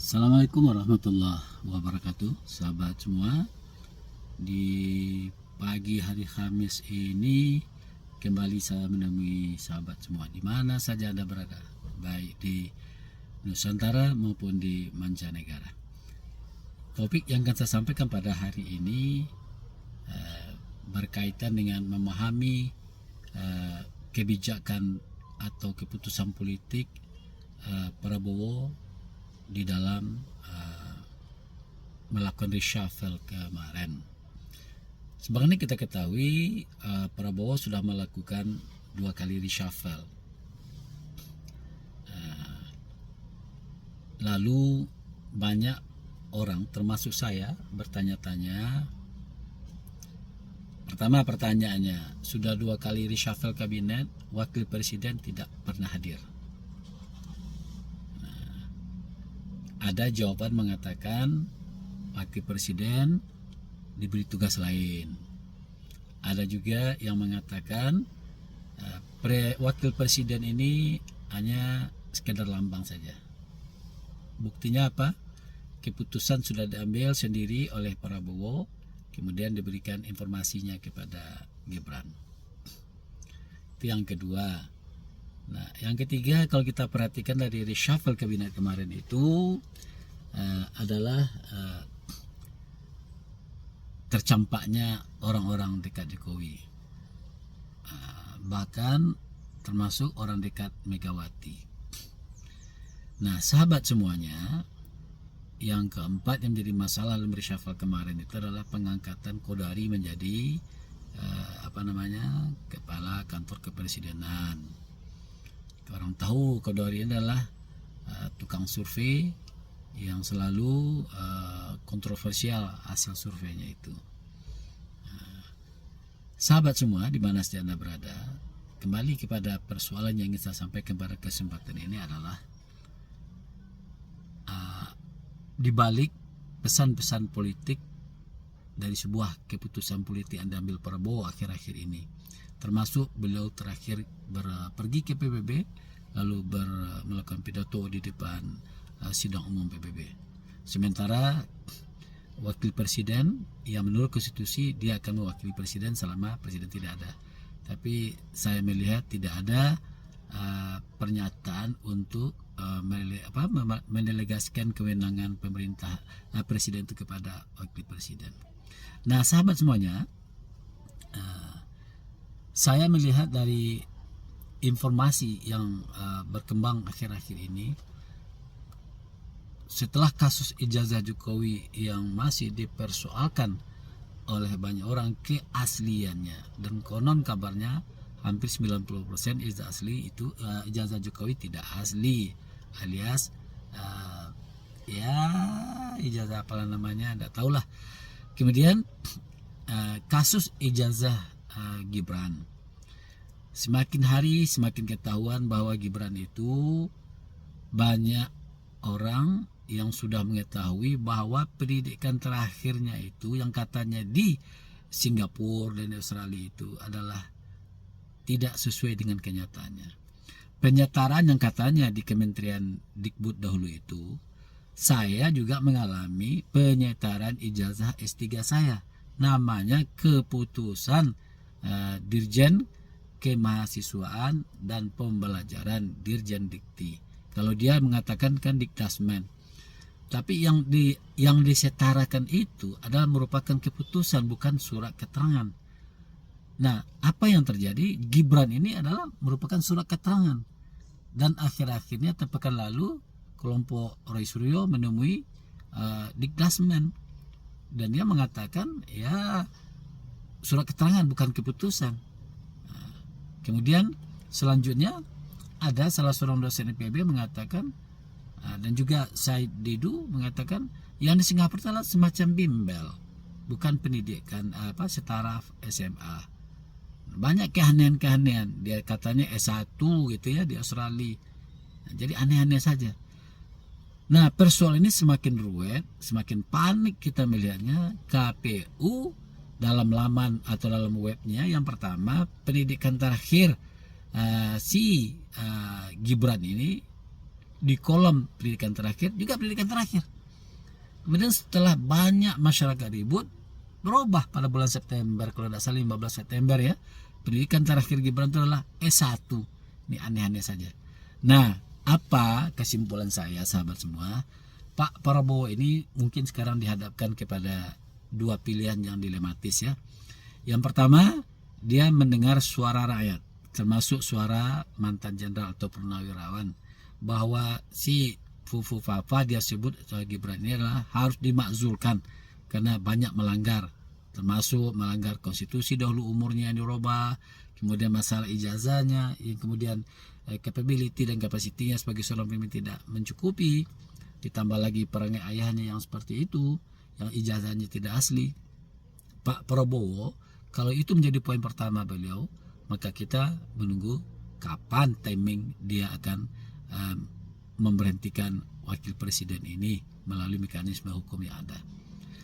Assalamualaikum warahmatullahi wabarakatuh, sahabat semua. Di pagi hari Kamis ini kembali saya menemui sahabat semua di mana saja Anda berada, baik di Nusantara maupun di mancanegara. Topik yang akan saya sampaikan pada hari ini berkaitan dengan memahami kebijakan atau keputusan politik Prabowo di dalam melakukan reshuffle kemarin. Sebagaimana kita ketahui, Prabowo sudah melakukan 2 kali reshuffle. Lalu banyak orang termasuk saya bertanya-tanya. Pertama pertanyaannya, sudah 2 kali reshuffle kabinet, wakil presiden tidak pernah hadir. Ada jawaban mengatakan wakil presiden diberi tugas lain. Ada juga yang mengatakan wakil presiden ini hanya sekedar lambang saja. Buktinya apa? Keputusan sudah diambil sendiri oleh Prabowo, kemudian diberikan informasinya kepada Gibran. Itu yang kedua. Nah, yang ketiga, kalau kita perhatikan dari reshuffle kabinet kemarin itu adalah tercampaknya orang-orang dekat Jokowi, bahkan termasuk orang dekat Megawati. Nah, sahabat semuanya, yang keempat yang menjadi masalah dalam reshuffle kemarin itu adalah pengangkatan Kodari menjadi kepala kantor kepresidenan. Orang tahu Kodari adalah tukang survei yang selalu kontroversial hasil surveinya itu. Sahabat semua, di mana saja Anda berada, kembali kepada persoalan yang ingin saya sampaikan pada kesempatan ini adalah di balik pesan-pesan politik dari sebuah keputusan politik yang diambil Prabowo akhir-akhir ini, termasuk beliau terakhir pergi ke PBB lalu melakukan pidato di depan sidang umum PBB. Sementara wakil presiden yang menurut konstitusi dia akan mewakili presiden selama presiden tidak ada. Tapi saya melihat tidak ada pernyataan untuk mendelegasikan kewenangan pemerintah presiden itu kepada wakil presiden. Nah, sahabat semuanya, saya melihat dari informasi yang berkembang akhir-akhir ini, setelah kasus ijazah Jokowi yang masih dipersoalkan oleh banyak orang keasliannya, dan konon kabarnya hampir 90% ijazah Jokowi tidak asli, alias ijazah apalah namanya, tidak tahulah. Kemudian kasus ijazah Gibran, semakin hari semakin ketahuan bahwa Gibran itu banyak orang yang sudah mengetahui bahwa pendidikan terakhirnya itu yang katanya di Singapura dan Australia itu adalah tidak sesuai dengan kenyataannya. Penyetaraan yang katanya di Kementerian Dikbud dahulu itu, saya juga mengalami penyetaraan ijazah S3 saya. Namanya keputusan Dirjen Kemahasiswaan dan Pembelajaran Dirjen Dikti. Kalau dia mengatakan kan Dikdasmen. Tapi yang disetarakan itu adalah merupakan keputusan, bukan surat keterangan. Nah, apa yang terjadi? Gibran ini adalah merupakan surat keterangan. Dan akhir-akhirnya terpekan lalu kelompok Roy Suryo menemui Dikdasmen. Dan dia mengatakan ya surat keterangan bukan keputusan. Kemudian selanjutnya ada salah seorang dosen IPB mengatakan, dan juga Said Didu mengatakan, yang di Singapura adalah semacam bimbel, bukan pendidikan setara SMA. Banyak keanehan-keanehan. Dia katanya S1 gitu ya di Australia. Nah, jadi aneh-aneh saja. Nah, persoalan ini semakin ruwet, semakin panik kita melihatnya. KPU dalam laman atau dalam webnya, yang pertama pendidikan terakhir si Gibran ini di kolom pendidikan terakhir juga pendidikan terakhir. Kemudian setelah banyak masyarakat ribut, berubah pada bulan September, kalau tidak salah 15 September ya, pendidikan terakhir Gibran itu adalah S1. Ini aneh-aneh saja. Nah, apa kesimpulan saya sahabat semua? Pak Prabowo ini mungkin sekarang dihadapkan kepada dua pilihan yang dilematis ya. Yang pertama, dia mendengar suara rakyat, termasuk suara mantan jenderal atau purnawirawan, bahwa si Fufu Fafa dia sebut Gibran ini adalah harus dimakzulkan karena banyak melanggar, termasuk melanggar konstitusi, dahulu umurnya yang dirubah, kemudian masalah ijazahnya, yang kemudian capability dan kapasitinya sebagai seorang pemimpin tidak mencukupi, ditambah lagi perangai ayahnya yang seperti itu, yang ijazahnya tidak asli. Pak Prabowo, kalau itu menjadi poin pertama beliau, maka kita menunggu kapan timing dia akan memberhentikan wakil presiden ini melalui mekanisme hukum yang ada.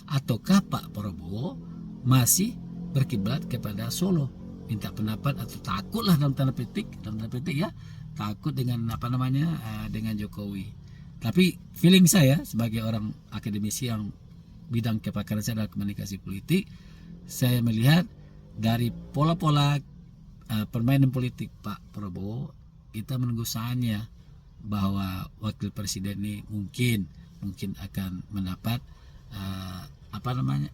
Ataukah Pak Prabowo masih berkiblat kepada Solo, minta pendapat atau takutlah dalam tanda petik ya, takut dengan dengan Jokowi. Tapi feeling saya sebagai orang akademisi yang bidang kepakaran saya adalah komunikasi politik, saya melihat dari pola-pola permainan politik Pak Prabowo, kita menunggu saatnya bahwa wakil presiden ini mungkin akan mendapat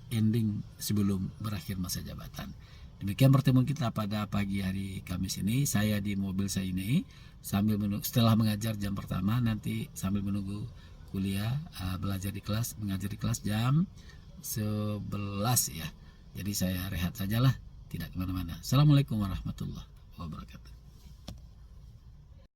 ending sebelum berakhir masa jabatan. Demikian pertemuan kita pada pagi hari Kamis ini. Saya di mobil saya ini sambil menunggu, setelah mengajar jam pertama, nanti sambil menunggu kuliah, mengajar di kelas jam 11 ya. Jadi saya rehat sajalah, tidak kemana-mana. Assalamualaikum warahmatullahi wabarakatuh.